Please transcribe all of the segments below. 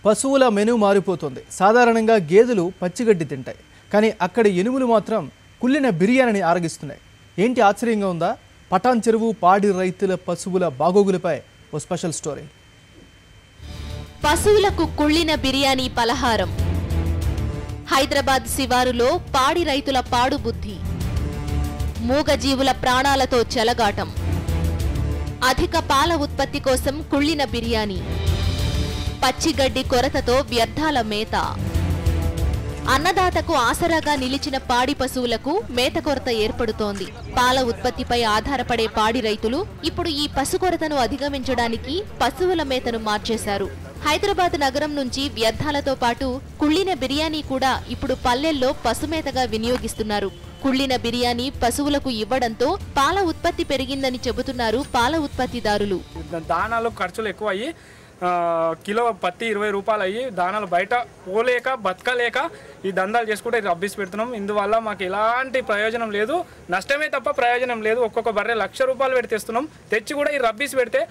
పశువుల మెనూ మారిపోతుంది. సాధారణంగా గేదెలు పచ్చిగడ్డి తింటాయి, కానీ అక్కడి ఎనుములు మాత్రం కుళ్ళిన బిర్యానీని ఆరగిస్తున్నాయి. ఏంటి ఆశ్చర్యంగా ఉందా? పటాన్ చెరువు పాడి రైతుల పశువుల బాగోగులపై ఓ స్పెషల్ స్టోరీ. పశువులకు కుళ్ళిన బిర్యానీ పలహారం. హైదరాబాద్ శివారులో పాడి రైతుల పాడు బుద్ధి. మూగజీవుల ప్రాణాలతో చెలగాటం. అధిక పాల ఉత్పత్తి కోసం కుళ్ళిన బిర్యానీ. పచ్చిగడ్డి కొరతతో వ్యర్థాల మేత. అన్నదాతకు ఆసరాగా నిలిచిన పాడి పశువులకు మేత కొరత ఏర్పడుతోంది. పాల ఉత్పత్తిపై ఆధారపడే పాడి రైతులు ఇప్పుడు ఈ పశు కొరతను అధిగమించడానికి పశువుల మేతను మార్చేశారు. హైదరాబాద్ నగరం నుంచి వ్యర్థాలతో పాటు కుళ్ళిన బిర్యానీ కూడా ఇప్పుడు పల్లెల్లో పశుమేతగా వినియోగిస్తున్నారు. కుళ్ళిన బిర్యానీ పశువులకు ఇవ్వడంతో పాల ఉత్పత్తి పెరిగిందని చెబుతున్నారు పాల ఉత్పత్తిదారులు. దానాలు ఖర్చులు ఎక్కువ అయ్యి కిలో పత్తి 20 రూపాయలు అయ్యి దానాలు బయట పోలేక బతకలేక ఈ దందాలు చేసుకుంటే రబ్బీస్ పెడుతున్నాం. ఇందువల్ల మాకు ఎలాంటి ప్రయోజనం లేదు, నష్టమే తప్ప ప్రయోజనం లేదు. ఒక్కొక్క బర్రె 1,00,000 రూపాయలు పెట్టి తెస్తున్నాం. తెచ్చి కూడా ఈ రబ్బీస్ పెడితే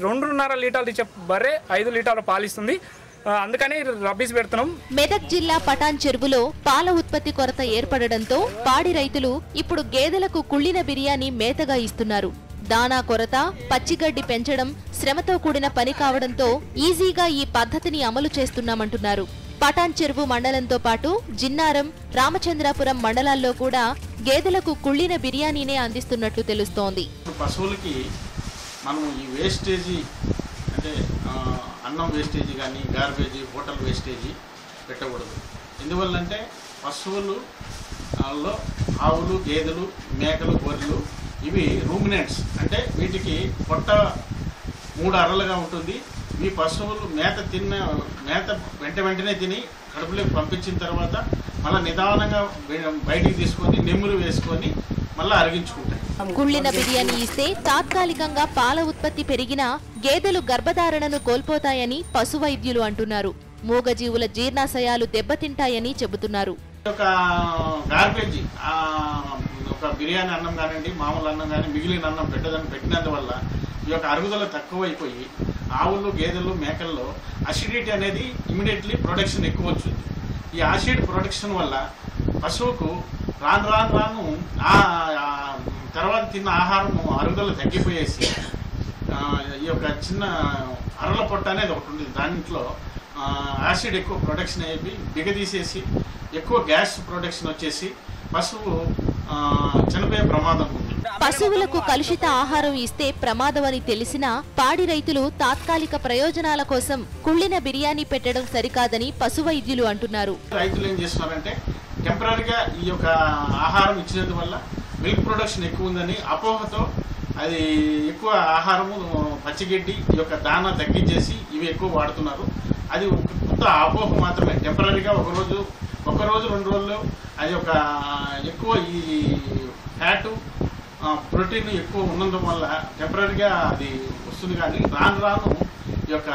2.5 లీటర్లు ఇచ్చే బర్రె 5 లీటర్లు పాలిస్తుంది. అందుకని రబ్బీస్ పెడుతున్నాం. మెదక్ జిల్లా పటాన్ చెరువులో పాల ఉత్పత్తి కొరత ఏర్పడడంతో పాడి రైతులు ఇప్పుడు గేదెలకు కుళ్ళిన బిర్యానీ మేతగా ఇస్తున్నారు. దానా కొరత, పచ్చిగడ్డి పెంచడం శ్రమతో కూడిన పని కావడంతో ఈజీగా ఈ పద్ధతిని అమలు చేస్తున్నామంటున్నారు. పటాన్ చెరువు మండలంతో పాటు జిన్నారం, రామచంద్రాపురం మండలాల్లో కూడా గేదెలకు కుళ్ళిన బిర్యానీనే అందిస్తున్నట్లు తెలుస్తోంది. పశువులకి మనం ఈ వేస్టేజీ అంటే అన్నం వేస్టేజీ కానీ గార్బేజీ, హోటల్ వేస్టేజీ పెట్టకూడదు. ఎందువల్లంటే పశువులు ఆవులు, గేదెలు, మేకలు, గొర్రెలు ఇవి రూమినెంట్స్, అంటే వీటికి పొట్ట 3 అరలుగా ఉంటుంది. ఈ పశువులు మేత వెంటనే తిని కడుపులోకి పంపించిన తర్వాత మళ్ళీ నిదానంగా బయటికి తీసుకొని నెమ్ములు వేసుకొని మళ్ళీ అరిగించుకుంటాయి. కుళ్ళిన బిర్యానీ ఇస్తే తాత్కాలికంగా పాల ఉత్పత్తి పెరిగినా గేదెలు గర్భధారణను కోల్పోతాయని పశు వైద్యులు అంటున్నారు. మూగజీవుల జీర్ణాశయాలు దెబ్బతింటాయని చెబుతున్నారు. ఒక గార్బేజీ ఒక బిర్యానీ అన్నం కానివ్వండి, మామూలు అన్నం కానీ మిగిలిన అన్నం పెట్టినందువల్ల ఈ యొక్క అరుగుదల తక్కువైపోయి ఆవులు, గేదెలు, మేకల్లో అసిడిటీ అనేది ఇమీడియట్లీ ప్రొడక్షన్ ఎక్కువ వచ్చింది. ఈ యాసిడ్ ప్రొడక్షన్ వల్ల పశువుకు రాను తర్వాత తిన్న ఆహారము అరుగుదల తగ్గిపోయేసి ఈ యొక్క చిన్న అరల పొట్ట అనేది ఒకటి ఉంటుంది. దాంట్లో యాసిడ్ ఎక్కువ ప్రొడక్షన్ అయిపోయి బిగదీసేసి ఎక్కువ గ్యాస్ ప్రొడక్షన్ వచ్చేసి పశువు చనిపోయే ప్రమాదం ఉంది. పశువులకు కలుషిత ఆహారం ఇస్తే ప్రమాదమని తెలిసినా పాడి రైతులు తాత్కాలిక ప్రయోజనాల కోసం కుళ్ళిన బిర్యానీ పెట్టడం సరికాదని పశు వైద్యులు అంటున్నారు. రైతులు ఏం చేస్తున్నారంటే టెంపరీగా ఈ యొక్క ఆహారం ఇచ్చినందువల్ల మిల్క్ ప్రొడక్షన్ ఎక్కువ ఉందని అపోహతో అది ఎక్కువ ఆహారము పచ్చిగడ్డి ఈ యొక్క దానా తగ్గించేసి ఇవి ఎక్కువ వాడుతున్నారు. అది కొత్త అపోహ మాత్రమే. టెంపరీగా ఒక రోజు 2 రోజులు అది ఒక ఎక్కువ ఈ ఫ్యాటు, ప్రోటీన్ ఎక్కువ ఉన్నందు వల్ల టెంపరీగా అది వస్తుంది. కానీ రాను ఈ యొక్క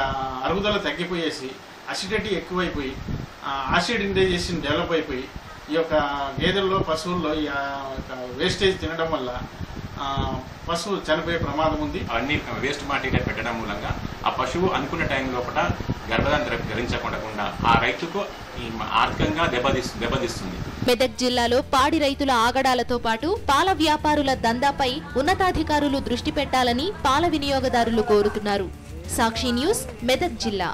అరుగుదల తగ్గిపోయేసి అసిడిటీ ఎక్కువైపోయి యాసిడ్ ఇండైజెషన్ డెవలప్ అయిపోయి ఈ యొక్క గేదెల్లో, పశువుల్లో ఈ వేస్టేజ్ తినడం వల్ల పశువు చనిపోయే ప్రమాదం ఉంది. అన్ని వేస్ట్ మాటీరియల్ పెట్టడం మూలంగా ఆ పశువు అనుకున్న టైం లోపల గర్భధారణ ధరించకుండా ఆ రైతుకు ఆర్థికంగా దెబ్బతీస్తుంది. మెదక్ జిల్లాలో పాడి రైతుల ఆగడాలతో పాటు పాల వ్యాపారుల దందాపై ఉన్నతాధికారులు దృష్టి పెట్టాలని పాల వినియోగదారులు కోరుతున్నారు. సాక్షి న్యూస్, మెదక్ జిల్లా.